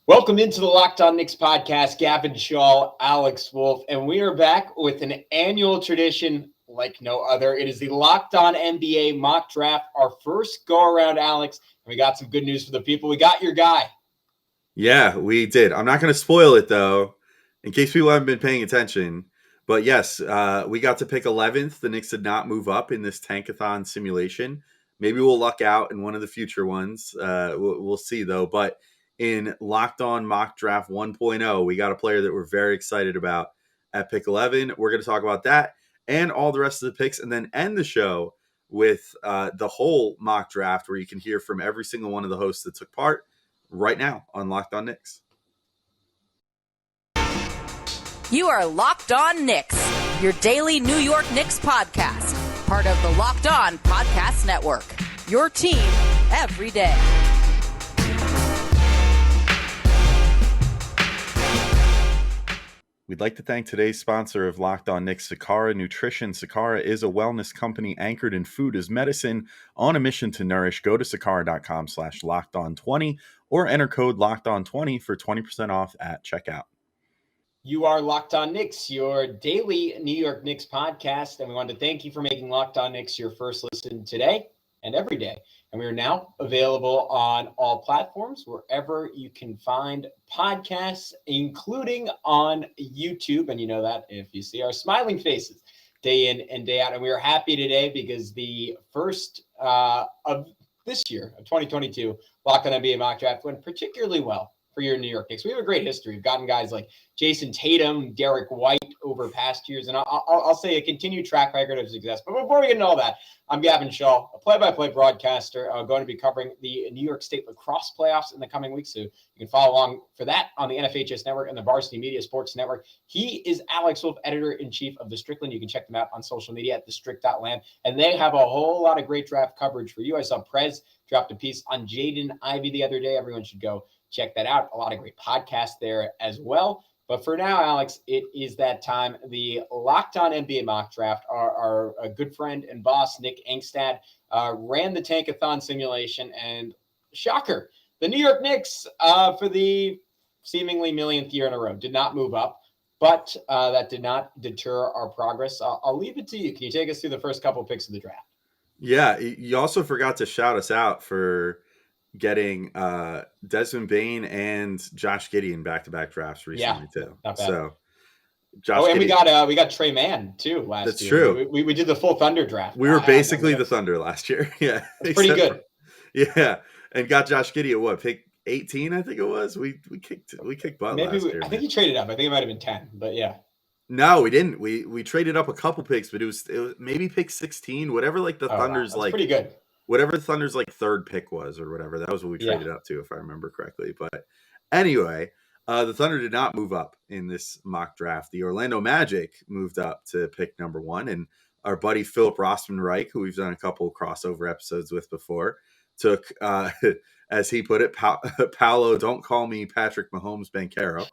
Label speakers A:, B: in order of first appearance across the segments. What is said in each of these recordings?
A: Welcome into the Locked On Knicks podcast. Gavin, Shaw, Alex Wolf, and we are back with an annual tradition like no other. It is the Locked On NBA mock draft, our first go around, Alex. And we got some good news for the people. We got your guy.
B: Yeah, we did. I'm not going to spoil it though, in case people haven't been paying attention. But yes, we got to pick 11th. The Knicks did not move up in this tankathon simulation. Maybe we'll luck out in one of the future ones. We'll see though. But in Locked On Mock Draft 1.0, we got a player that we're very excited about at pick 11. We're going to talk about that and all the rest of the picks, and then end the show with the whole mock draft, where you can hear from every single one of the hosts that took part right now on Locked On Knicks.
C: You are Locked On Knicks, your daily New York Knicks podcast, part of the Locked On Podcast Network, your team every day.
B: We'd like to thank today's sponsor of Locked On Knicks, Sakara Nutrition. Sakara is a wellness company anchored in food as medicine, on a mission to nourish. Go to sakara.com/lockedon20 or enter code LOCKEDON20 for 20% off at checkout.
A: You are Locked On Knicks, your daily New York Knicks podcast, and we want to thank you for making Locked On Knicks your first listen today and every day. And we are now available on all platforms, wherever you can find podcasts, including on YouTube. And you know that if you see our smiling faces day in and day out. And we are happy today because the first of this year, of 2022, Locked On NBA mock draft went particularly well for your New York Knicks. We have a great history. We've gotten guys like Jason Tatum, Derek White over past years, and I'll say a continued track record of success. But before we get into all that, I'm Gavin Shaw, a play-by-play broadcaster, going to be covering the New York State lacrosse playoffs in the coming weeks. So you can follow along for that on the NFHS Network and the Varsity Media Sports Network. He is Alex Wolf, editor-in-chief of The Strickland. You can check them out on social media at thestrict.land. And they have a whole lot of great draft coverage for you. I saw Prez dropped a piece on Jaden Ivey the other day. Everyone should go check that out. A lot of great podcasts there as well. But for now, Alex, it is that time. The Locked On NBA mock draft, our good friend and boss, Nick Engstad, ran the Tankathon simulation. And shocker, the New York Knicks, for the seemingly millionth year in a row, did not move up. But that did not deter our progress. I'll leave it to you. Can you take us through the first couple picks of the draft?
B: Yeah, you also forgot to shout us out for getting Desmond Bane and Josh Gideon back-to-back drafts recently too.
A: Not bad.
B: So Josh
A: and
B: Gideon,
A: we got Trey Mann too last
B: that's
A: year.
B: true.
A: We did the full Thunder draft.
B: We were basically the Thunder last year. Yeah,
A: it's pretty good.
B: Yeah, and got Josh Gideon what, pick 18? I think it was. We kicked butt last year.
A: I think he traded up. I think it might have been 10, but yeah.
B: No, we didn't. We traded up a couple picks, but it was maybe pick 16, whatever. Like the Thunder's like
A: pretty good.
B: Whatever Thunder's like third pick was or whatever. That was what we traded up to, if I remember correctly. But anyway, the Thunder did not move up in this mock draft. The Orlando Magic moved up to pick number 1, and our buddy Philip Rossman-Reich, who we've done a couple crossover episodes with before, took, as he put it, PAOLO, don't call me Patrick Mahomes BANCHERO,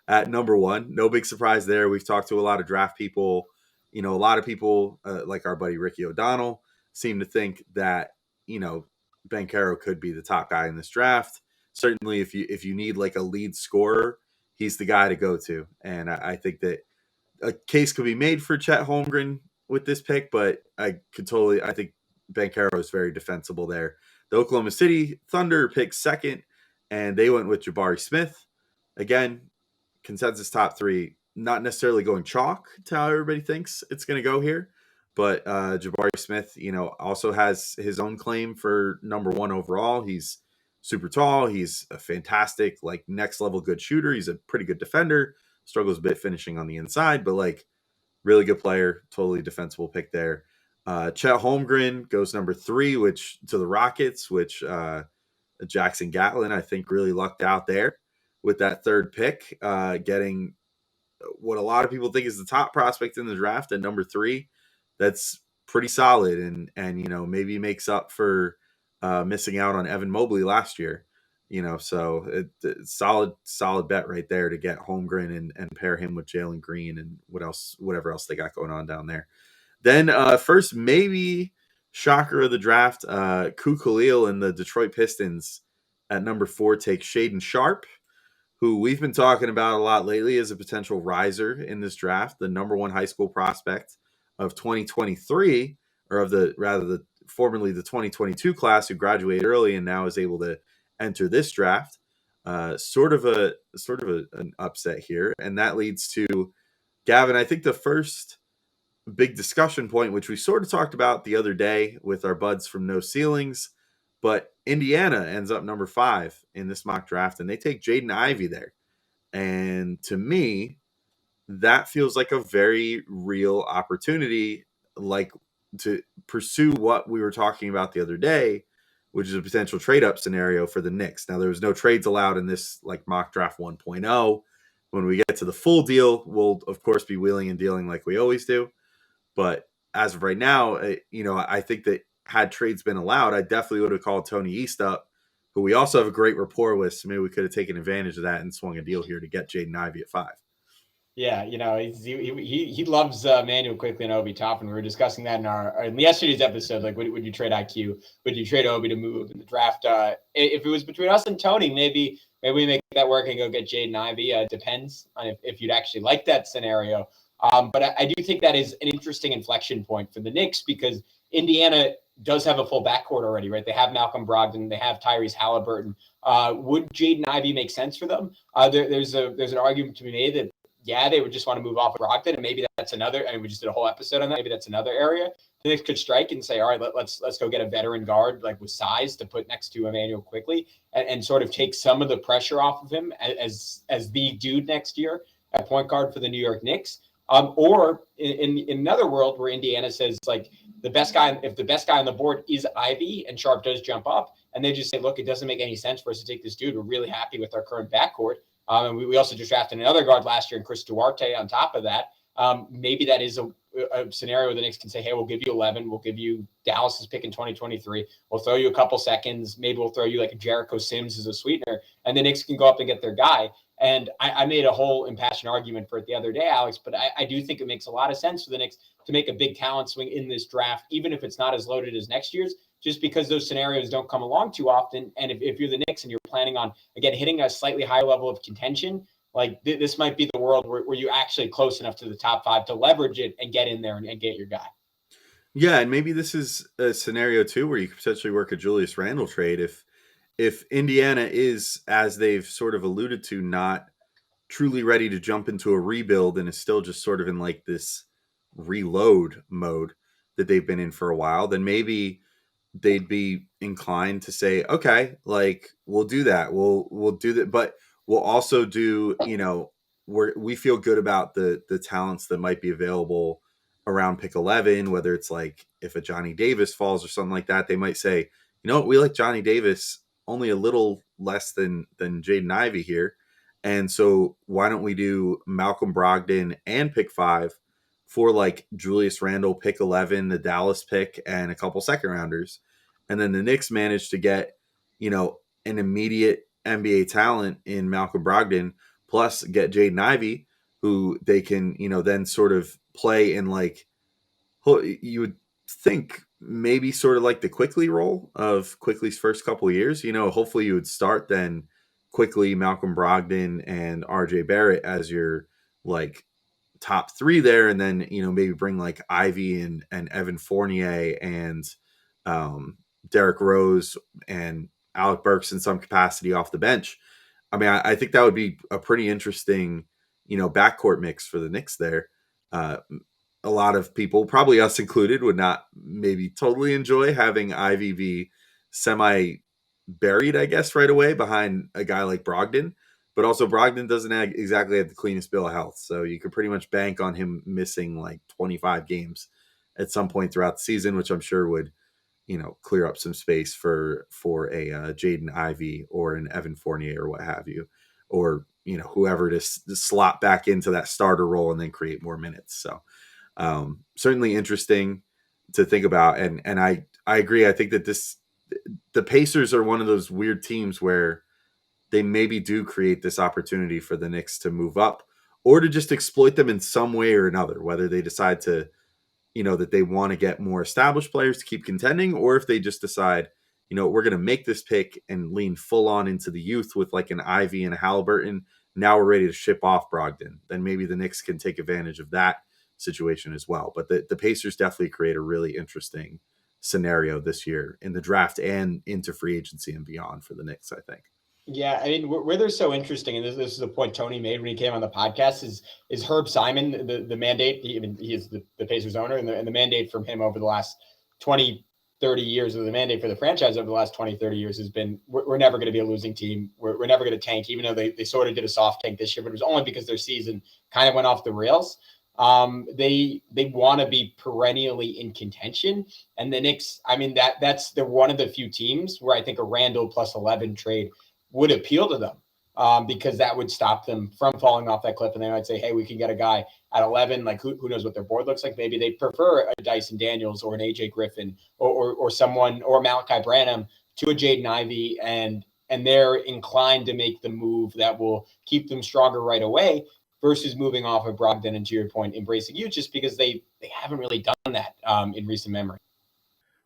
B: at number 1. No big surprise there. We've talked to a lot of draft people. You know, a lot of people, like our buddy Ricky O'Donnell, seem to think that, you know, BANCHERO could be the top guy in this draft. Certainly, if you need like a lead scorer, he's the guy to go to. And I think that a case could be made for CHET Holmgren with this pick, but I think BANCHERO is very defensible there. The Oklahoma City Thunder picked 2nd, and they went with Jabari Smith. Again, consensus top 3, not necessarily going chalk to how everybody thinks it's going to go here. But Jabari Smith, you know, also has his own claim for number 1 overall. He's super tall. He's a fantastic, like, next level good shooter. He's a pretty good defender. Struggles a bit finishing on the inside, but like really good player. Totally defensible pick there. CHET Holmgren goes number 3, which to the Rockets, which Jackson Gatlin, I think, really lucked out there with that 3rd pick, getting what a lot of people think is the top prospect in the draft at number 3. That's pretty solid, and you know, maybe makes up for missing out on Evan Mobley last year. You know, so it's solid bet right there to get Holmgren and pair him with Jalen Green and whatever else they got going on down there. Then first, maybe shocker of the draft, Ku Khalil and the Detroit Pistons at number 4 take SHAEDON Sharpe, who we've been talking about a lot lately as a potential riser in this draft, the number 1 high school prospect of 2023, or of the formerly the 2022 class, who graduated early and now is able to enter this draft. Sort of an upset here, and that leads to, Gavin, I think the first big discussion point, which we sort of talked about the other day with our buds from No Ceilings, but Indiana ends up number 5 in this mock draft, and they take Jaden Ivey there. And to me, that feels like a very real opportunity, like to pursue what we were talking about the other day, which is a potential trade-up scenario for the Knicks. Now, there was no trades allowed in this like mock draft 1.0. When we get to the full deal, we'll, of course, be wheeling and dealing like we always do. But as of right now, I think that had trades been allowed, I definitely would have called Tony East up, who we also have a great rapport with. So maybe we could have taken advantage of that and swung a deal here to get Jaden Ivey at 5.
A: Yeah, he loves Manuel Quickley and Obi Toppin. We were discussing that in yesterday's episode. Like, would you trade IQ? Would you trade Obi to move in the draft? If it was between us and Tony, maybe we make that work and go get Jaden Ivey. Depends on if you'd actually like that scenario. But I do think that is an interesting inflection point for the Knicks, because Indiana does have a full backcourt already, right? They have Malcolm Brogdon, they have Tyrese Halliburton. Would Jaden Ivey make sense for them? There's an argument to be made that, yeah, they would just want to move off of Brogdon, and maybe that's another. And we just did a whole episode on that. Maybe that's another area the Knicks could strike and say, all right, let's go get a veteran guard like with size to put next to Immanuel Quickley and sort of take some of the pressure off of him as the dude next year at point guard for the New York Knicks. Or in another world where Indiana says, like, if the best guy on the board is Ivey and Sharpe does jump up, and they just say, look, it doesn't make any sense for us to take this dude. We're really happy with our current backcourt. And we also just drafted another guard last year, and Chris Duarte on top of that. Maybe that is a scenario where the Knicks can say, hey, we'll give you 11. We'll give you Dallas's pick in 2023. We'll throw you a couple seconds. Maybe we'll throw you like a Jericho Sims as a sweetener, and the Knicks can go up and get their guy. And I made a whole impassioned argument for it the other day, Alex, but I do think it makes a lot of sense for the Knicks to make a big talent swing in this draft, even if it's not as loaded as next year's, just because those scenarios don't come along too often. And if you're the Knicks and you're planning on, again, hitting a slightly higher level of contention, like this might be the world where you're actually close enough to the top 5 to leverage it and get in there and get your guy.
B: Yeah, and maybe this is a scenario, too, where you could potentially work a Julius Randle trade if Indiana is, as they've sort of alluded to, not truly ready to jump into a rebuild and is still just sort of in like this reload mode that they've been in for a while, then maybe they'd be inclined to say, okay, like, we'll do that. We'll do that. But we'll also do, we feel good about the talents that might be available around pick 11, whether it's like if a Johnny Davis falls or something like that, they might say, we like Johnny Davis only a little less than Jaden Ivey here. And so why don't we do Malcolm Brogdon and pick 5 for like Julius Randle, pick 11, the Dallas pick, and a couple second rounders. And then the Knicks managed to get, an immediate NBA talent in Malcolm Brogdon, plus get Jaden Ivey, who they can, then sort of play in like, you would think maybe sort of like the Quickley role of Quickley's first couple of years. Hopefully you would start then Quickley, Malcolm Brogdon, and RJ Barrett as your like top 3 there, and then maybe bring like Ivey and Evan Fournier and Derrick Rose and Alec Burks in some capacity off the bench. I mean, I think that would be a pretty interesting backcourt mix for the Knicks there. A lot of people, probably us included, would not maybe totally enjoy having Ivey be semi-buried, I guess, right away behind a guy like Brogdon. But also Brogdon doesn't exactly have the cleanest bill of health. So you could pretty much bank on him missing like 25 games at some point throughout the season, which I'm sure would, clear up some space for a Jaden Ivey or an Evan Fournier or what have you, or, whoever to slot back into that starter role and then create more minutes. So certainly interesting to think about. And I agree. I think that the Pacers are one of those weird teams where they maybe do create this opportunity for the Knicks to move up or to just exploit them in some way or another, whether they decide to, that they want to get more established players to keep contending, or if they just decide, we're going to make this pick and lean full on into the youth with like an Ivey and a Halliburton. Now we're ready to ship off Brogdon. Then maybe the Knicks can take advantage of that situation as well. But the Pacers definitely create a really interesting scenario this year in the draft and into free agency and beyond for the Knicks, I think.
A: Yeah, I mean, where they're so interesting, and this is the point Tony made when he came on the podcast, is Herb Simon, the mandate. He is the Pacers owner, and the mandate from him over the last 20, 30 years, or the mandate for the franchise over the last 20, 30 years has been, we're never going to be a losing team. We're never going to tank, even though they sort of did a soft tank this year, but it was only because their season kind of went off the rails. They want to be perennially in contention, and the Knicks, I mean, they're one of the few teams where I think a Randall plus 11 trade would appeal to them, because that would stop them from falling off that cliff. And they might say, hey, we can get a guy at 11. Like who knows what their board looks like? Maybe they prefer a Dyson Daniels or an AJ Griffin or someone, or Malaki Branham to a Jaden Ivey. And they're inclined to make the move that will keep them stronger right away versus moving off of Brogdon, and to your point, embracing you, just because they haven't really done that in recent memory.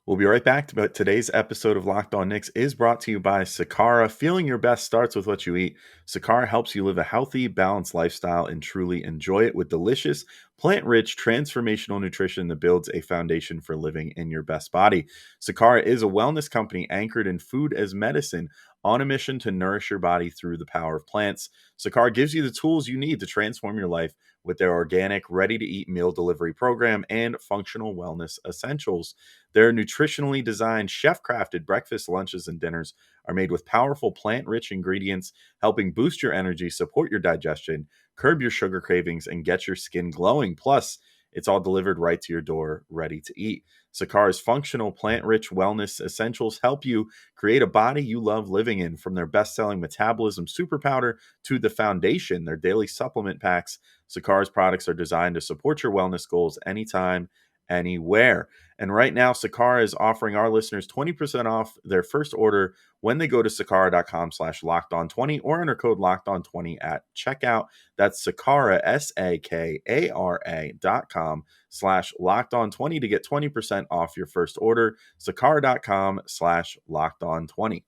B: We'll be right back. But today's episode of Locked On Knicks is brought to you by Sakara. Feeling your best starts with what you eat. Sakara helps you live a healthy, balanced lifestyle and truly enjoy it with delicious, plant-rich, transformational nutrition that builds a foundation for living in your best body. Sakara is a wellness company anchored in food as medicine, on a mission to nourish your body through the power of plants. Sakara gives you the tools you need to transform your life with their organic, ready-to-eat meal delivery program and functional wellness essentials. Their nutritionally designed, chef-crafted breakfast, lunches, and dinners are made with powerful plant-rich ingredients, helping boost your energy, support your digestion, curb your sugar cravings, and get your skin glowing. Plus, it's all delivered right to your door, ready to eat. Sakara's functional, plant-rich wellness essentials help you create a body you love living in. From their best-selling Metabolism Super Powder to the Foundation, their daily supplement packs, Sakara's products are designed to support your wellness goals anytime, anywhere. And right now, Sakara is offering our listeners 20% off their first order when they go to sakara.com/lockedon20 or enter code lockedon20 at checkout. That's Sakara, sakara.com/lockedon20 to get 20% off your first order. Sakara.com/lockedon20.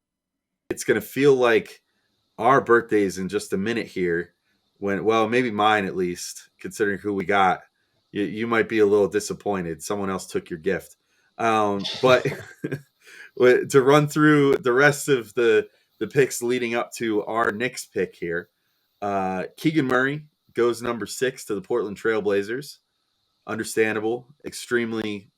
B: It's going to feel like our birthdays in just a minute here. Well, maybe mine at least, considering who we got. You might be a little disappointed. Someone else took your gift. But to run through the rest of the picks leading up to our Knicks pick here, Keegan Murray goes number 6 to the Portland Trailblazers. Understandable, extremely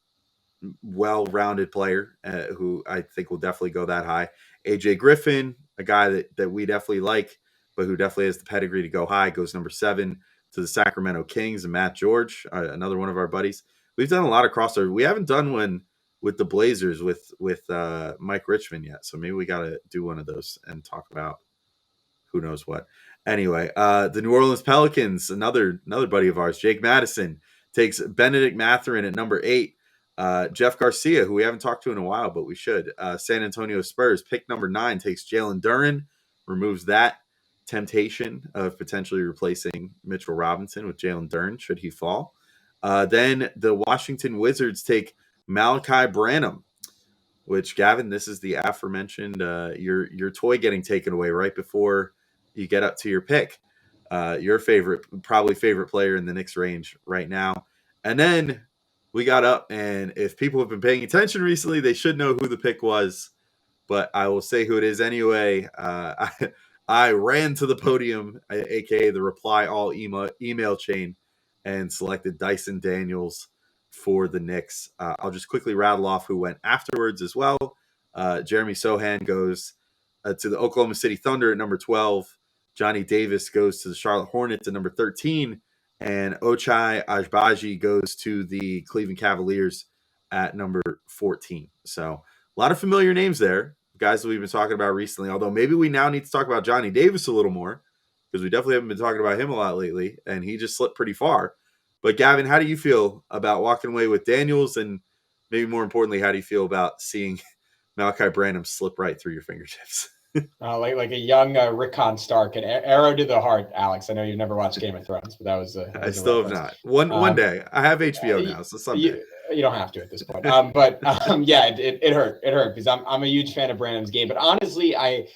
B: well-rounded player who I think will definitely go that high. AJ Griffin, a guy that we definitely like, but who definitely has the pedigree to go high, goes number 7 to the Sacramento Kings. And Matt George, another one of our buddies. We've done a lot of crossover. We haven't done one with the Blazers with Mike Richmond yet, so maybe we got to do one of those and talk about who knows what. Anyway, the New Orleans Pelicans, another buddy of ours, Jake Madison, takes Benedict Mathurin at number 8. Jeff Garcia, who we haven't talked to in a while, but we should. San Antonio Spurs, pick number 9, takes Jalen Duren, removes that temptation of potentially replacing Mitchell Robinson with Jalen Duren should he fall. Then the Washington Wizards take Malaki Branham, which, Gavin, this is the aforementioned your toy getting taken away right before you get up to your pick. Your probably favorite player in the Knicks range right now. And then we got up, and if people have been paying attention recently, they should know who the pick was, but I will say who it is anyway. I ran to the podium, aka the reply all email chain, and selected Dyson Daniels for the Knicks. I'll just quickly rattle off who went afterwards as well. Jeremy Sohan goes to the Oklahoma City Thunder at number 12. Johnny Davis goes to the Charlotte Hornets at number 13. And OCHAI AGBAJI goes to the Cleveland Cavaliers at number 14. So a lot of familiar names there, guys that we've been talking about recently, although maybe we now need to talk about Johnny Davis a little more because we definitely haven't been talking about him a lot lately, and he just slipped pretty far. But Gavin, how do you feel about walking away with Daniels, and maybe more importantly, how do you feel about seeing Malaki Branham slip right through your fingertips?
A: Like a young Rickon Stark, an arrow to the heart, Alex. I know you've never watched Game of Thrones, but that was.
B: I still have not. One day. I have HBO now, so someday.
A: You don't have to at this point. But yeah, it hurt. It hurt because I'm a huge fan of Branham's game. But honestly, I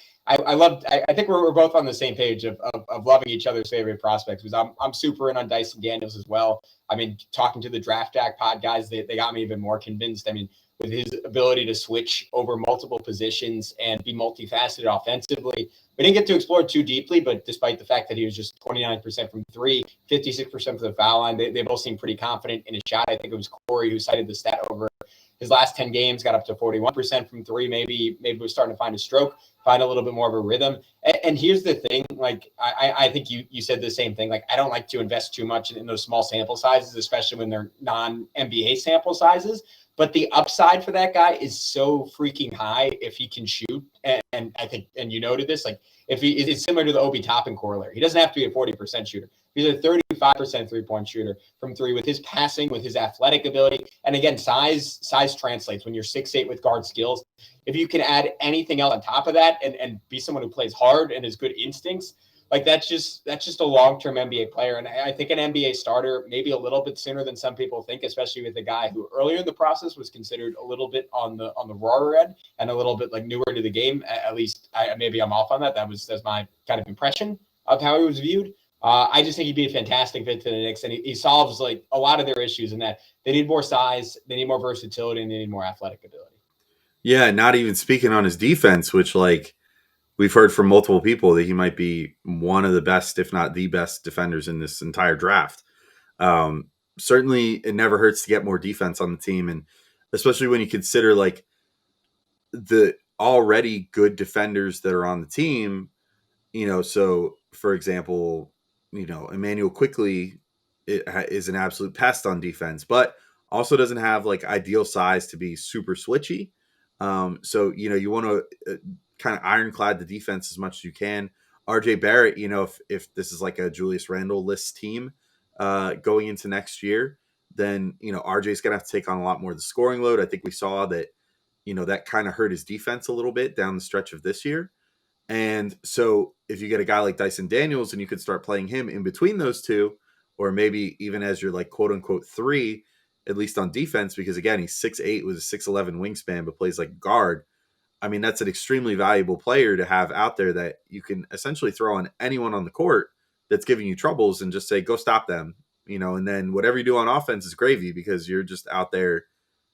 A: think we're both on the same page of loving each other's favorite prospects, because I'm super in on Dyson Daniels as well. I mean, talking to the Draft Jack pod guys, they got me even more convinced. I mean, with his ability to switch over multiple positions and be multifaceted offensively. We didn't get to explore too deeply, but despite the fact that he was just 29% from three, 56% from the foul line, they both seemed pretty confident in his shot. I think it was Corey who cited the stat over his last 10 games, got up to 41% from three. Maybe we're starting to find a stroke, find a little bit more of a rhythm. And here's the thing, like, I think you said the same thing. Like, I don't like to invest too much in those small sample sizes, especially when they're non-NBA sample sizes. But the upside for that guy is so freaking high if he can shoot. And I think, and you noted this, like, if he it's similar to the Obi Toppin corollary. He doesn't have to be a 40% shooter. He's a 35% three-point shooter from three with his passing, with his athletic ability. And again, size translates when you're 6'8" with guard skills. If you can add anything else on top of that and be someone who plays hard and has good instincts, like that's just a long-term NBA player. And I think an NBA starter maybe a little bit sooner than some people think, especially with a guy who earlier in the process was considered a little bit on the rawer end and a little bit like newer to the game. At least maybe I'm off on that. That's my kind of impression of how he was viewed. I just think he'd be a fantastic fit to the Knicks, and he solves like a lot of their issues in that they need more size, they need more versatility, and they need more athletic ability.
B: Yeah, not even speaking on his defense, which, like, we've heard from multiple people that he might be one of the best, if not the best, defenders in this entire draft. Certainly, it never hurts to get more defense on the team, and especially when you consider like the already good defenders that are on the team. You know, so for example, you know, Emmanuel Quickly is an absolute pest on defense, but also doesn't have like ideal size to be super switchy. So, you know, you want to kind of ironclad the defense as much as you can. RJ Barrett, you know, if this is like a Julius Randle list team going into next year, then, you know, RJ's going to have to take on a lot more of the scoring load. I think we saw that, you know, that kind of hurt his defense a little bit down the stretch of this year. And so if you get a guy like Dyson Daniels and you could start playing him in between those two, or maybe even as your like quote unquote three, at least on defense, because again, he's 6'8" with a 6'11" wingspan, but plays like guard. I mean, that's an extremely valuable player to have out there that you can essentially throw on anyone on the court that's giving you troubles and just say, go stop them, you know, and then whatever you do on offense is gravy because you're just out there,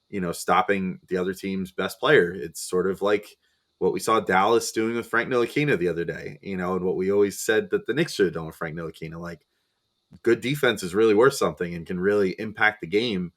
B: you know, stopping the other team's best player. It's sort of like what we saw Dallas doing with Frank Ntilikina the other day, you know, and what we always said that the Knicks should have done with Frank Ntilikina. Like, good defense is really worth something and can really impact the game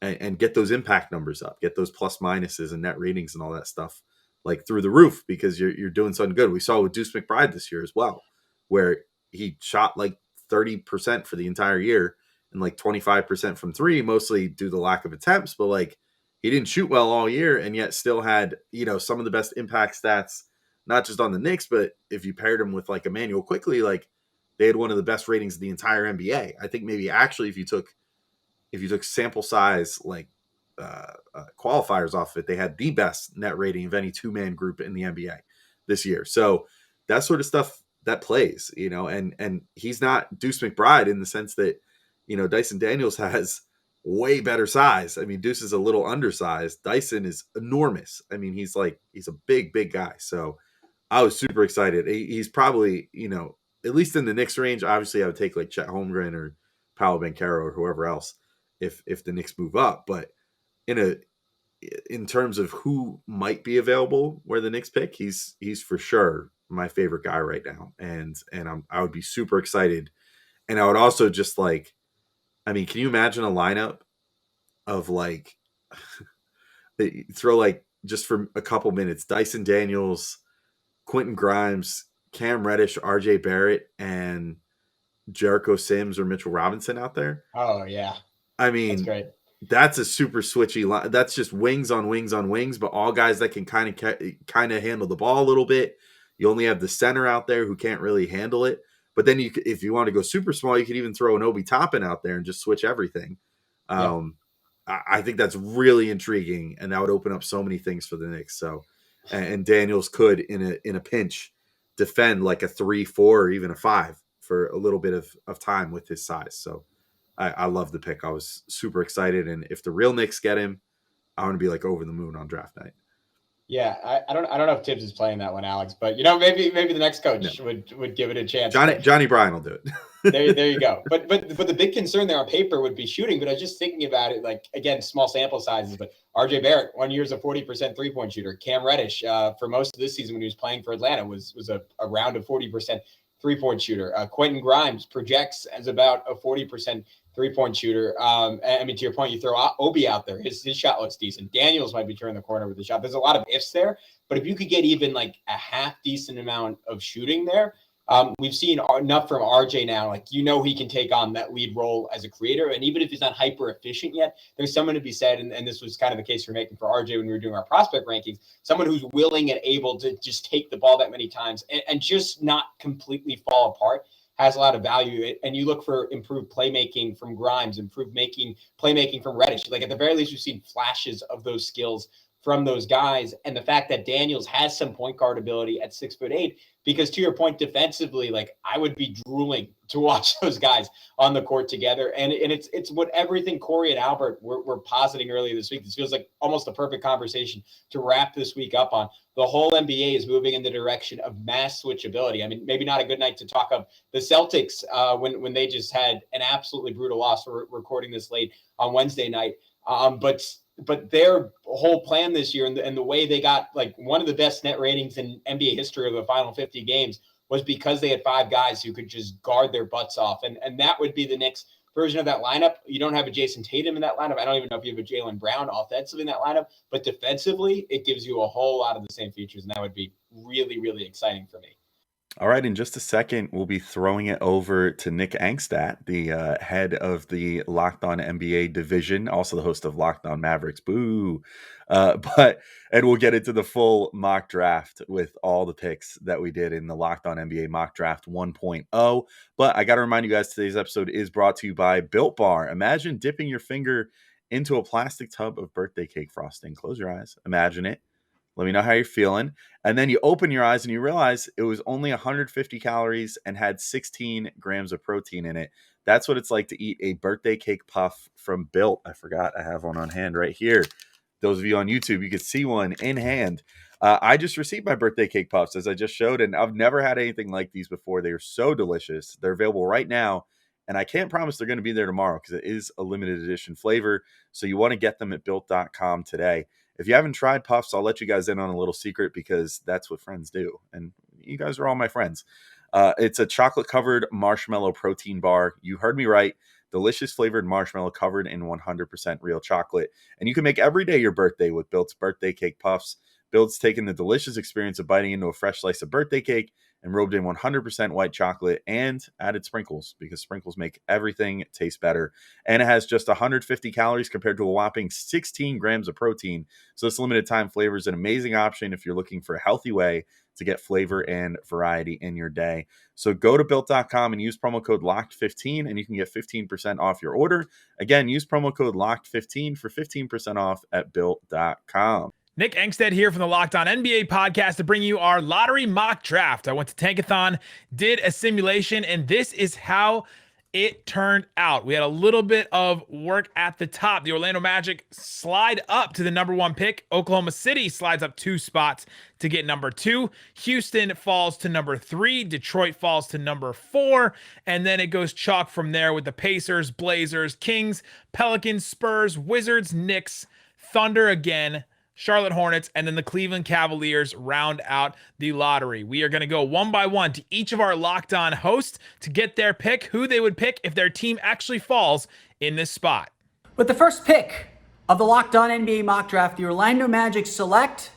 B: and get those impact numbers up, get those plus minuses and net ratings and all that stuff like through the roof because you're doing something good. We saw with Deuce McBride this year as well, where he shot like 30% for the entire year and like 25% from three, mostly due to the lack of attempts, but like he didn't shoot well all year and yet still had, you know, some of the best impact stats, not just on the Knicks, but if you paired him with like Emmanuel Quickly, like they had one of the best ratings in the entire NBA. I think maybe actually if you took sample size like qualifiers off of it, they had the best net rating of any two-man group in the NBA this year. So that sort of stuff that plays, you know, and he's not Deuce McBride in the sense that, you know, Dyson Daniels has way better size. I mean, Deuce is a little undersized. Dyson is enormous. I mean, he's a big guy. So I was super excited. He's probably, you know, at least in the Knicks range. Obviously, I would take like Chet Holmgren or Paolo Banchero or whoever else if the Knicks move up. But in terms of who might be available where the Knicks pick, he's for sure my favorite guy right now. And I would be super excited. And I would also just like, I mean, can you imagine a lineup of like throw like just for a couple minutes, Dyson Daniels, Quentin Grimes, Cam Reddish, RJ Barrett, and Jericho Sims or Mitchell Robinson out there?
A: Oh yeah.
B: I mean,
A: that's great.
B: That's a super switchy line. That's just wings on wings on wings, but all guys that can kind of handle the ball a little bit. You only have the center out there who can't really handle it. But then if you want to go super small, you could even throw an Obi Toppin out there and just switch everything. I think that's really intriguing, and that would open up so many things for the Knicks. So, and Daniels could in a pinch defend like a 3-4 or even a 5 for a little bit of time with his size. So I love the pick. I was super excited. And if the real Knicks get him, I want to be like over the moon on draft night.
A: Yeah, I don't know if Tibbs is playing that one, Alex, but maybe the next coach would give it a chance.
B: Johnny Bryan will do it.
A: there you go. But the big concern there on paper would be shooting. But I was just thinking about it, like, again, small sample sizes. But RJ Barrett, 1 year is a 40% 3-point shooter. Cam Reddish, for most of this season when he was playing for Atlanta, was around a 40% 3-point shooter. Quentin Grimes projects as about a 40% 3-point shooter. I mean, to your point, you throw Obi out there. His shot looks decent. Daniels might be turning the corner with the shot. There's a lot of ifs there. But if you could get even like a half decent amount of shooting there, we've seen enough from RJ now. Like, he can take on that lead role as a creator. And even if he's not hyper efficient yet, there's someone to be said. And this was kind of the case for making for RJ when we were doing our prospect rankings, someone who's willing and able to just take the ball that many times and just not completely fall apart. Has a lot of value. And you look for improved playmaking from Grimes, improved playmaking from Reddish. Like, at the very least, we've seen flashes of those skills from those guys. And the fact that Daniels has some point guard ability at 6'8", because to your point, defensively, like, I would be drooling to watch those guys on the court together. And it's what everything Corey and Albert were positing earlier this week. This feels like almost a perfect conversation to wrap this week up on. The whole NBA is moving in the direction of mass switchability. I mean, maybe not a good night to talk of the Celtics when they just had an absolutely brutal loss. We're recording this late on Wednesday night. But their whole plan this year and the way they got like one of the best net ratings in NBA history of the final 50 games was because they had 5 guys who could just guard their butts off. And that would be the next version of that lineup. You don't have a Jason Tatum in that lineup. I don't even know if you have a Jalen Brown offensively in that lineup, but defensively, it gives you a whole lot of the same features. And that would be really, really exciting for me.
B: All right, in just a second, we'll be throwing it over to Nick Angstadt, the head of the Locked On NBA division, also the host of Locked On Mavericks. Boo! And we'll get into the full mock draft with all the picks that we did in the Locked On NBA mock draft 1.0. But I got to remind you guys, today's episode is brought to you by Built Bar. Imagine dipping your finger into a plastic tub of birthday cake frosting. Close your eyes. Imagine it. Let me know how you're feeling. And then you open your eyes and you realize it was only 150 calories and had 16 grams of protein in it. That's what it's like to eat a birthday cake puff from Built. I forgot I have one on hand right here. Those of you on YouTube, you could see one in hand. I just received my birthday cake puffs, as I just showed, and I've never had anything like these before. They are so delicious. They're available right now, and I can't promise they're going to be there tomorrow because it is a limited edition flavor. So you want to get them at Built.com today. If you haven't tried puffs, I'll let you guys in on a little secret because that's what friends do. And you guys are all my friends. It's a chocolate-covered marshmallow protein bar. You heard me right. Delicious flavored marshmallow covered in 100% real chocolate. And you can make every day your birthday with Built's birthday cake puffs. Built's taken the delicious experience of biting into a fresh slice of birthday cake and robed in 100% white chocolate and added sprinkles because sprinkles make everything taste better. And it has just 150 calories compared to a whopping 16 grams of protein. So this limited time flavor is an amazing option if you're looking for a healthy way to get flavor and variety in your day. So go to Built.com and use promo code LOCKED15 and you can get 15% off your order. Again, use promo code LOCKED15 for 15% off at Built.com.
D: Nick Angstadt here from the Locked On NBA podcast to bring you our lottery mock draft. I went to Tankathon, did a simulation, and this is how it turned out. We had a little bit of work at the top. The Orlando Magic slide up to the number 1 pick. Oklahoma City slides up 2 spots to get number 2. Houston falls to number 3. Detroit falls to number 4. And then it goes chalk from there with the Pacers, Blazers, Kings, Pelicans, Spurs, Wizards, Knicks, Thunder again, Charlotte Hornets, and then the Cleveland Cavaliers round out the lottery. We are going to go one by one to each of our Locked On hosts to get their pick, who they would pick if their team actually falls in this spot.
E: With the first pick of the Locked On NBA mock draft, the Orlando Magic select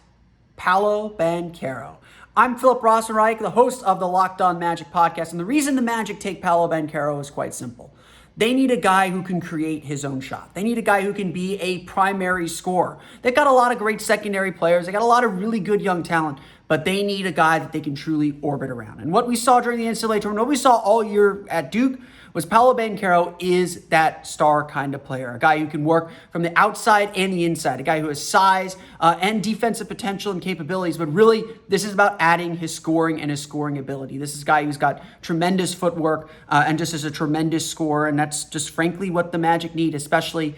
E: PAOLO BANCHERO. I'm Philip Rosenreich, the host of the Locked On Magic podcast, and the reason the Magic take PAOLO BANCHERO is quite simple. They need a guy who can create his own shot. They need a guy who can be a primary scorer. They've got a lot of great secondary players. They got a lot of really good young talent. but they need a guy that they can truly orbit around. And what we saw during the NCAA tournament, what we saw all year at Duke, was PAOLO BANCHERO is that star kind of player, a guy who can work from the outside and the inside, a guy who has size and defensive potential and capabilities, but really this is about adding his scoring and his scoring ability. This is a guy who's got tremendous footwork and just is a tremendous scorer, and that's just frankly what the Magic need, especially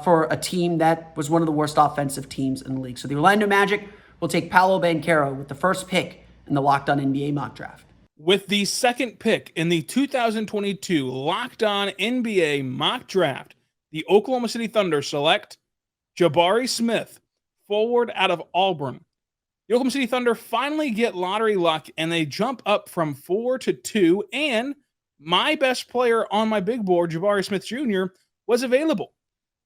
E: for a team that was one of the worst offensive teams in the league. So the Orlando Magic will take PAOLO BANCHERO with the first pick in the Locked On NBA mock draft.
F: With the second pick in the 2022 Locked On NBA mock draft, the Oklahoma City Thunder select JABARI Smith, forward out of Auburn. The Oklahoma City Thunder finally get lottery luck, and they jump up from 4 to 2, and my best player on my big board, JABARI Smith Jr., was available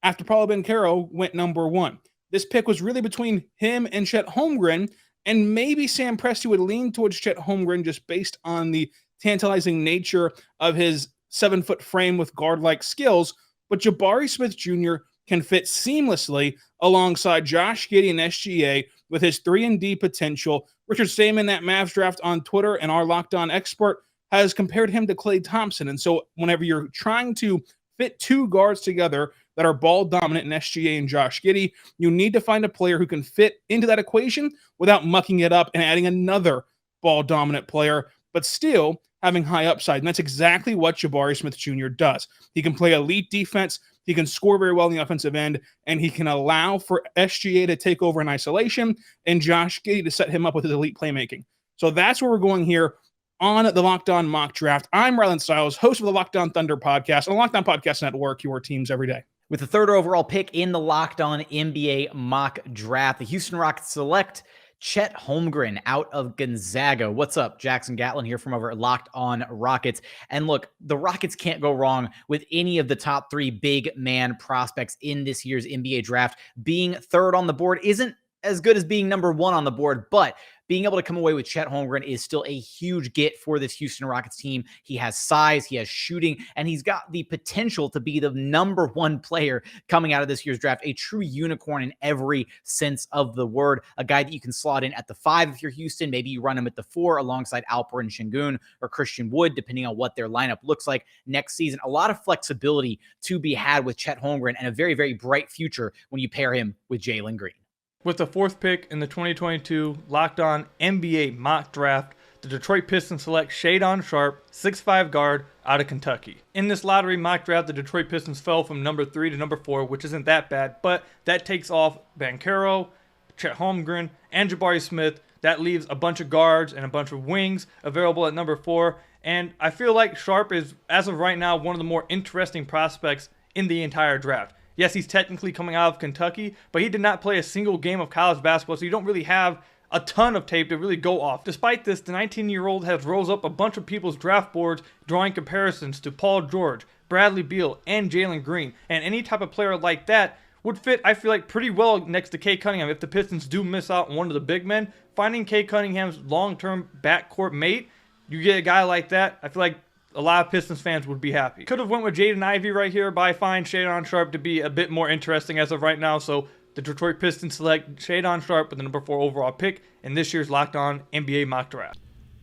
F: after PAOLO BANCHERO went number 1. This pick was really between him and CHET Holmgren, and maybe Sam Presti would lean towards CHET Holmgren just based on the tantalizing nature of his 7-foot frame with guard-like skills. But JABARI Smith Jr. can fit seamlessly alongside Josh Giddey and SGA with his 3-and-D potential. Richard Stamen, that Mavs draft on Twitter, and our Locked On expert, has compared him to Klay Thompson. And so whenever you're trying to fit two guards together that are ball dominant in SGA and Josh Giddey, you need to find a player who can fit into that equation without mucking it up and adding another ball dominant player, but still having high upside. And that's exactly what JABARI Smith Jr. does. He can play elite defense, he can score very well in the offensive end, and he can allow for SGA to take over in isolation and Josh Giddey to set him up with his elite playmaking. So that's where we're going here on the Locked On Mock Draft. I'm Rylan Stiles, host of the Locked On Thunder podcast on the Locked On Podcast Network, your teams every day.
G: With the third overall pick in the Locked On NBA mock draft, the Houston Rockets select CHET Holmgren out of Gonzaga. What's up? Jackson Gatlin here from over at Locked On Rockets. And look, the Rockets can't go wrong with any of the top 3 big man prospects in this year's NBA draft. Being third on the board isn't as good as being number 1 on the board, but being able to come away with CHET Holmgren is still a huge get for this Houston Rockets team. He has size, he has shooting, and he's got the potential to be the number 1 player coming out of this year's draft, a true unicorn in every sense of the word, a guy that you can slot in at the 5 if you're Houston. Maybe you run him at the 4 alongside Alperen Sengun or Christian Wood, depending on what their lineup looks like next season. A lot of flexibility to be had with CHET Holmgren and a very, very bright future when you pair him with Jalen Green.
H: With the 4th pick in the 2022 Locked On NBA mock draft, the Detroit Pistons select SHAEDON Sharpe, 6'5" guard out of Kentucky. In this lottery mock draft, the Detroit Pistons fell from number 3 to number 4, which isn't that bad, but that takes off BANCHERO, CHET Holmgren, and JABARI Smith. That leaves a bunch of guards and a bunch of wings available at number 4, and I feel like Sharpe is, as of right now, one of the more interesting prospects in the entire draft. Yes, he's technically coming out of Kentucky, but he did not play a single game of college basketball, so you don't really have a ton of tape to really go off. Despite this, the 19-year-old has rose up a bunch of people's draft boards, drawing comparisons to Paul George, Bradley Beal, and Jalen Green. And any type of player like that would fit, I feel like, pretty well next to Cade Cunningham. If the Pistons do miss out on one of the big men, finding Cade Cunningham's long-term backcourt mate, you get a guy like that, I feel like a lot of Pistons fans would be happy. Could have went with Jaden Ivey right here, but I find SHAEDON Sharpe to be a bit more interesting as of right now. So the Detroit Pistons select SHAEDON Sharpe with the number 4 overall pick in this year's Locked On NBA mock draft.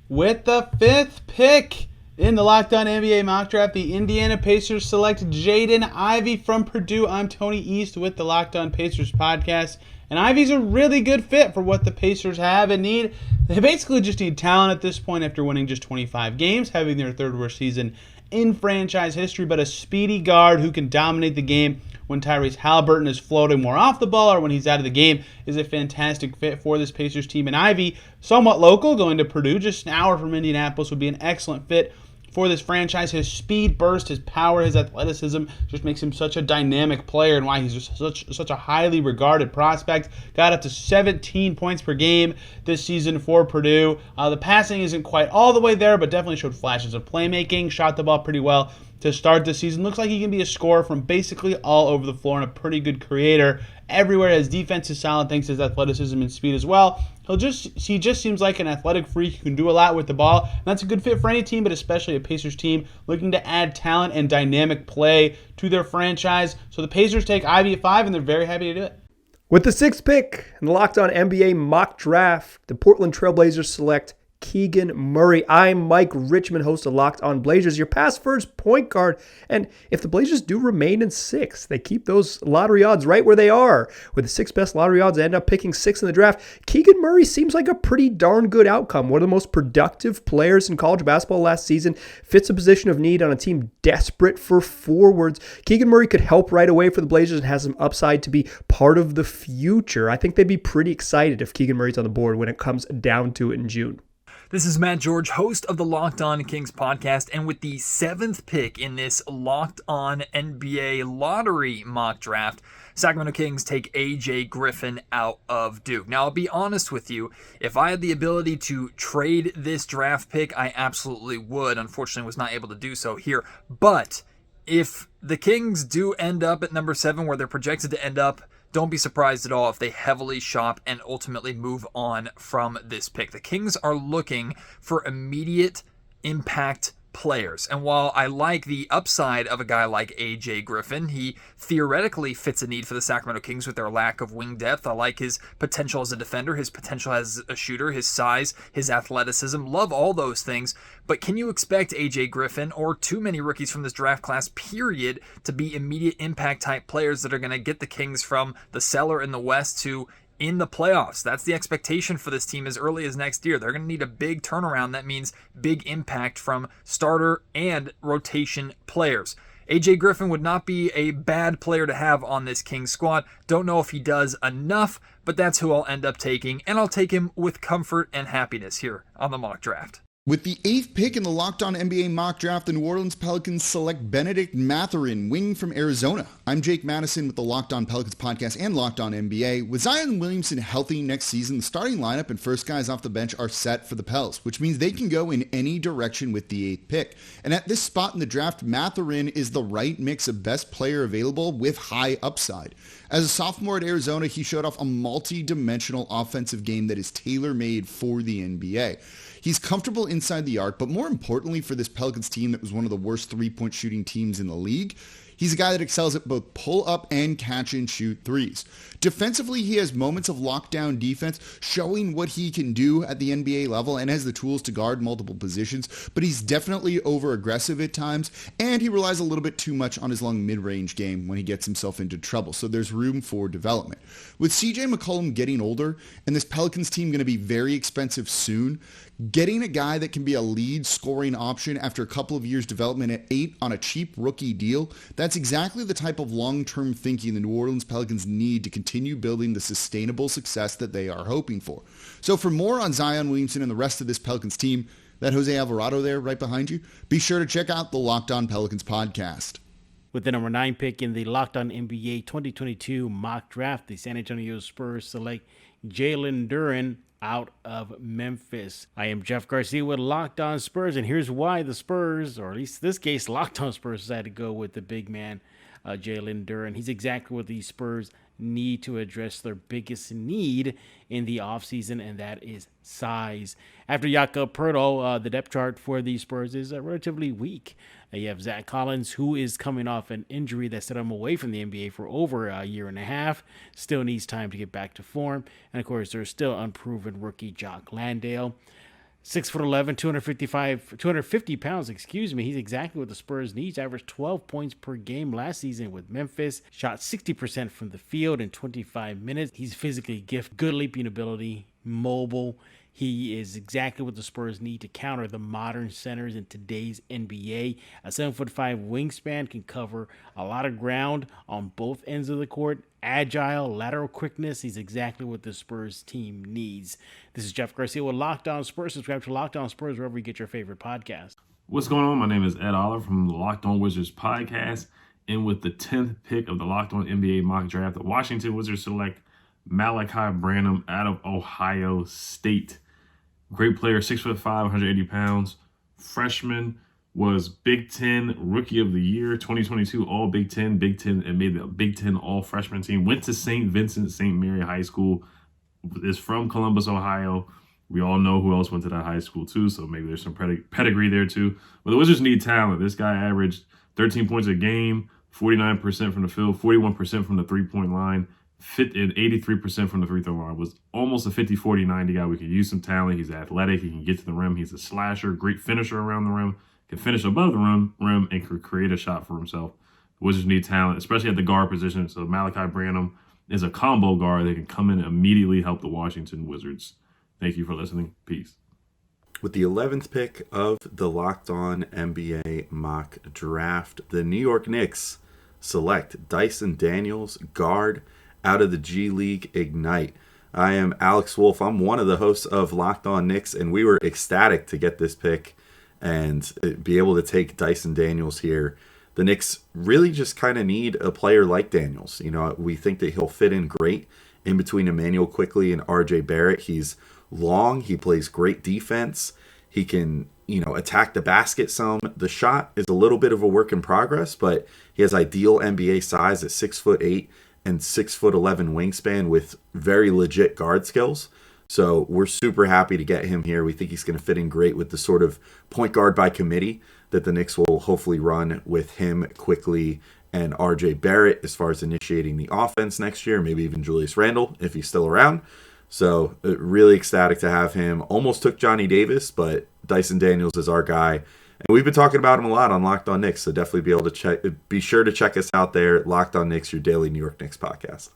I: With the 5th pick in the Locked On NBA mock draft, the Indiana Pacers select Jaden Ivey from Purdue. I'm Tony East with the Locked On Pacers podcast. And Ivey's a really good fit for what the Pacers have and need. They basically just need talent at this point after winning just 25 games, having their 3rd worst season in franchise history, but a speedy guard who can dominate the game when Tyrese Halliburton is floating more off the ball or when he's out of the game is a fantastic fit for this Pacers team. And Ivey, somewhat local, going to Purdue, just an hour from Indianapolis, would be an excellent fit for this franchise. His speed, burst, his power, his athleticism just makes him such a dynamic player, and why he's just such a highly regarded prospect. Got up to 17 points per game this season for Purdue. The passing isn't quite all the way there, but definitely showed flashes of playmaking. Shot the ball pretty well to start the season. Looks like he can be a scorer from basically all over the floor and a pretty good creator everywhere. His defense is solid thanks to his athleticism and speed as well. He just seems like an athletic freak who can do a lot with the ball. And that's a good fit for any team, but especially a Pacers team looking to add talent and dynamic play to their franchise. So the Pacers take Ivey at 5, and they're very happy to do it.
J: With the sixth pick in the Locked On NBA mock draft, the Portland Trailblazers select Keegan Murray. I'm Mike Richmond, host of Locked On Blazers, your past first point guard. And if the Blazers do remain in sixth, they keep those lottery odds right where they are. With the sixth best lottery odds, they end up picking sixth in the draft. Keegan Murray seems like a pretty darn good outcome. One of the most productive players in college basketball last season. Fits a position of need on a team desperate for forwards. Keegan Murray could help right away for the Blazers and has some upside to be part of the future. I think they'd be pretty excited if Keegan Murray's on the board when it comes down to it in June.
K: This is Matt George, host of the Locked On Kings podcast, and with the seventh pick in this Locked On NBA lottery mock draft, Sacramento Kings take AJ Griffin out of Duke. Now, I'll be honest with you, if I had the ability to trade this draft pick, I absolutely would. Unfortunately, was not able to do so here. But if the Kings do end up at number 7, where they're projected to end up, don't be surprised at all if they heavily shop and ultimately move on from this pick. The Kings are looking for immediate impact players. And while I like the upside of a guy like AJ Griffin, he theoretically fits a need for the Sacramento Kings with their lack of wing depth. I like his potential as a defender, his potential as a shooter, his size, his athleticism. Love all those things. But can you expect AJ Griffin or too many rookies from this draft class, period, to be immediate impact type players that are going to get the Kings from the cellar in the West to in the playoffs? That's the expectation for this team as early as next year. They're going to need a big turnaround. That means big impact from starter and rotation players. AJ Griffin would not be a bad player to have on this Kings squad. Don't know if he does enough, but that's who I'll end up taking, and I'll take him with comfort and happiness here on the mock draft.
L: With the 8th pick in the Locked On NBA mock draft, the New Orleans Pelicans select BENNEDICT MATHURIN, wing from Arizona. I'm Jake Madison with the Locked On Pelicans podcast and Locked On NBA. With Zion Williamson healthy next season, the starting lineup and first guys off the bench are set for the Pels, which means they can go in any direction with the 8th pick. And at this spot in the draft, Mathurin is the right mix of best player available with high upside. As a sophomore at Arizona, he showed off a multi-dimensional offensive game that is tailor-made for the NBA. He's comfortable inside the arc, but more importantly for this Pelicans team that was one of the worst three-point shooting teams in the league, he's a guy that excels at both pull-up and catch-and-shoot threes. Defensively, he has moments of lockdown defense, showing what he can do at the NBA level and has the tools to guard multiple positions, but he's definitely over-aggressive at times, and he relies a little bit too much on his long mid-range game when he gets himself into trouble, so there's room for development. With CJ McCollum getting older, and this Pelicans team going to be very expensive soon, getting a guy that can be a lead scoring option after a couple of years development at 8 on a cheap rookie deal, that's exactly the type of long-term thinking the New Orleans Pelicans need to continue building the sustainable success that they are hoping for. So for more on Zion Williamson and the rest of this Pelicans team, that Jose Alvarado there right behind you, be sure to check out the Locked On Pelicans podcast.
M: With the number 9 pick in the Locked On NBA 2022 mock draft, the San Antonio Spurs select Jalen Duren out of Memphis. I am Jeff Garcia with Locked On Spurs, and here's why the Spurs, or at least this case, Locked On Spurs, decided to go with the big man, Jalen Duren. He's exactly what the Spurs need to address their biggest need in the offseason, and that is size. After Jakob Poeltl, the depth chart for the Spurs is relatively weak. You have Zach Collins, who is coming off an injury that set him away from the NBA for over a year and a half. Still needs time to get back to form. And, of course, there's still unproven rookie Jock Landale. 6'11", 250 pounds, He's exactly what the Spurs need. Averaged 12 points per game last season with Memphis. Shot 60% from the field in 25 minutes. He's physically gifted, good leaping ability, mobile. He is exactly what the Spurs need to counter the modern centers in today's NBA. A 7'5" wingspan can cover a lot of ground on both ends of the court. Agile, lateral quickness. He's exactly what the Spurs team needs. This is Jeff Garcia with Locked On Spurs. Subscribe to Locked On Spurs wherever you get your favorite podcast.
N: What's going on? My name is Ed Oliver from the Locked On Wizards podcast. And with the 10th pick of the Locked On NBA mock draft, the Washington Wizards select Malaki Branham out of Ohio State. Great player, 6'5", 180 pounds. Freshman, was Big Ten Rookie of the Year, 2022 All Big Ten, and made the Big Ten All Freshman team. Went to St. Vincent St. Mary High School. Is from Columbus, Ohio. We all know who else went to that high school too, so maybe there's some pedigree there too. But the Wizards need talent. This guy averaged 13 points a game, 49% from the field, 41% from the three-point line, fit in 83% from the free throw line, was almost a 50-40-90 guy. We could use some talent. He's athletic. He can get to the rim. He's a slasher, great finisher around the rim, can finish above the rim and could create a shot for himself. The Wizards need talent, especially at the guard position. So Malaki Branham is a combo guard that can come in and immediately help the Washington Wizards. Thank you for listening. Peace.
B: With the 11th pick of the Locked On NBA mock draft, the New York Knicks select Dyson Daniels, guard, out of the G League Ignite. I am Alex Wolf. I'm one of the hosts of Locked On Knicks, and we were ecstatic to get this pick and be able to take Dyson Daniels here. The Knicks really just kind of need a player like Daniels. You know, we think that he'll fit in great in between Emmanuel Quickley and RJ Barrett. He's long. He plays great defense. He can, attack the basket some. The shot is a little bit of a work in progress, but he has ideal NBA size at 6'8" and 6'11" wingspan with very legit guard skills. So we're super happy to get him here. We think he's going to fit in great with the sort of point guard by committee that the Knicks will hopefully run with him, Quickley, and RJ Barrett as far as initiating the offense next year, maybe even Julius Randle if he's still around. So really ecstatic to have him. Almost took Johnny Davis, but Dyson Daniels is our guy. And we've been talking about him a lot on Locked On Knicks, so definitely be sure to check us out there. Locked On Knicks, your daily New York Knicks podcast.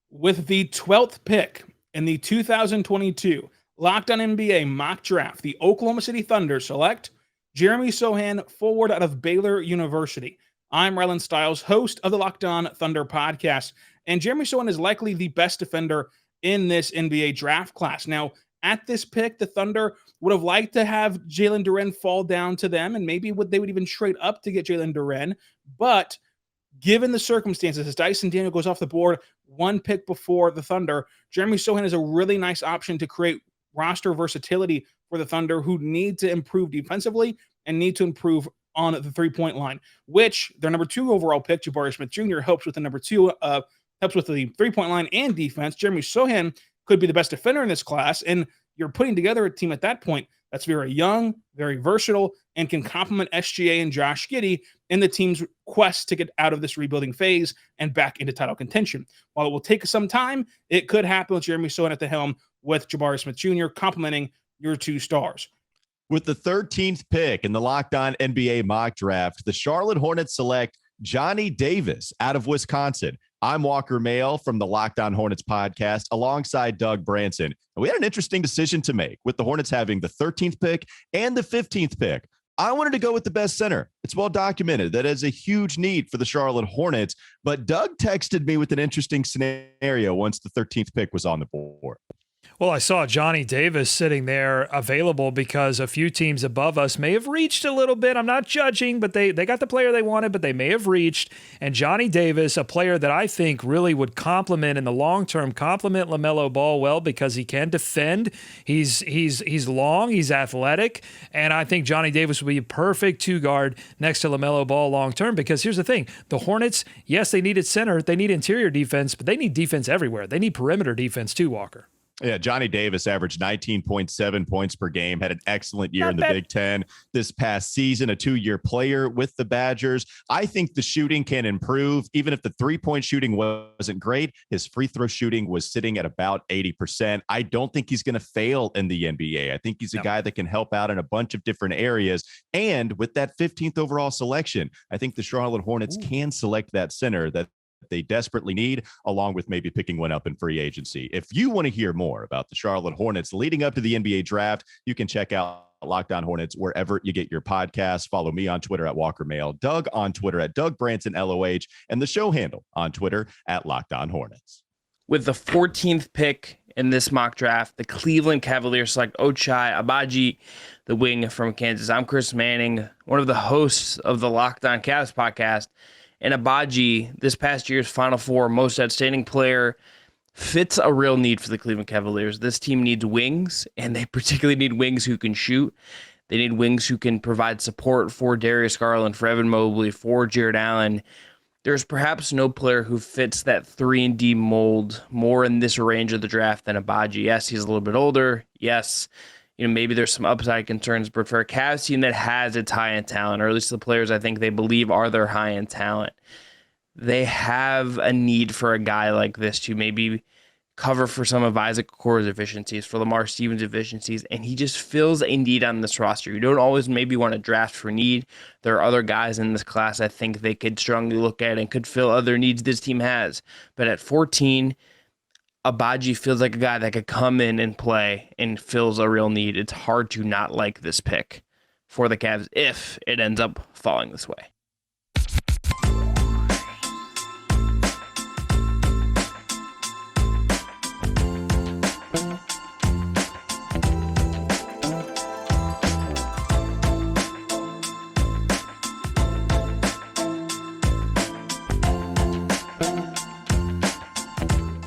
F: With the 12th pick in the 2022 Locked On NBA mock draft, the Oklahoma City Thunder select Jeremy Sochan, forward out of Baylor University. I'm Rylan Stiles, host of the Locked On Thunder podcast, and Jeremy Sochan is likely the best defender in this NBA draft class. Now, at this pick, the Thunder would have liked to have Jalen Duren fall down to them, and maybe they would even trade up to get Jalen Duren. But given the circumstances, as Dyson Daniels goes off the board one pick before the Thunder, Jeremy Sochan is a really nice option to create roster versatility for the Thunder, who need to improve defensively and need to improve on the three-point line, which their number 2 overall pick, Jabari Smith Jr., helps with the number 2, helps with the three-point line and defense. Jeremy Sochan could be the best defender in this class, and you're putting together a team at that point that's very young, very versatile, and can complement SGA and Josh Giddey in the team's quest to get out of this rebuilding phase and back into title contention. While it will take some time, it could happen with Jeremy Sochan at the helm with Jabari Smith Jr. complementing your 2 stars.
O: With the 13th pick in the Locked On NBA mock draft, the Charlotte Hornets select Johnny Davis out of Wisconsin. I'm Walker Mail from the Locked On Hornets podcast alongside Doug Branson. And we had an interesting decision to make with the Hornets having the 13th pick and the 15th pick. I wanted to go with the best center. It's well documented that is a huge need for the Charlotte Hornets, but Doug texted me with an interesting scenario once the 13th pick was on the board.
P: Well, I saw Johnny Davis sitting there available because a few teams above us may have reached a little bit. I'm not judging, but they got the player they wanted, but they may have reached. And Johnny Davis, a player that I think really would complement in the long term, complement LaMelo Ball well because he can defend. He's long, he's athletic, and I think Johnny Davis would be a perfect 2 guard next to LaMelo Ball long term. Because here's the thing: the Hornets, yes, they needed center, they need interior defense, but they need defense everywhere. They need perimeter defense too, Walker.
O: Yeah, Johnny Davis averaged 19.7 points per game, had an excellent year in the Big Ten this past season, a 2-year player with the Badgers. I think the shooting can improve. Even if the three-point shooting wasn't great, his free throw shooting was sitting at about 80%. I don't think he's going to fail in the NBA. I think he's a guy that can help out in a bunch of different areas. And with that 15th overall selection, I think the Charlotte Hornets can select that center that they desperately need, along with maybe picking one up in free agency. If you want to hear more about the Charlotte Hornets leading up to the NBA draft, you can check out Locked On Hornets wherever you get your podcasts. Follow me on Twitter at Walker Mail, Doug on Twitter at Doug Branson LOH, and the show handle on Twitter at Locked On Hornets.
Q: With the 14th pick in this mock draft, the Cleveland Cavaliers select OCHAI AGBAJI, the wing from Kansas. I'm Chris Manning, one of the hosts of the Locked On Cavs podcast. And AGBAJI, this past year's Final Four most outstanding player, fits a real need for the Cleveland Cavaliers. This team needs wings, and they particularly need wings who can shoot. They need wings who can provide support for Darius Garland, for Evan Mobley, for Jared Allen. There's perhaps no player who fits that 3-and-D mold more in this range of the draft than AGBAJI. Yes, he's a little bit older. Yes, maybe there's some upside concerns, but for a Cavs team that has its high-end talent, or at least the players I think they believe are their high-end talent, they have a need for a guy like this to maybe cover for some of Isaac Okoro's deficiencies, for Lamar Stevens' deficiencies, and he just fills a need on this roster. You don't always maybe want to draft for need. There are other guys in this class I think they could strongly look at and could fill other needs this team has. But at 14, AGBAJI feels like a guy that could come in and play and fills a real need. It's hard to not like this pick for the Cavs if it ends up falling this way.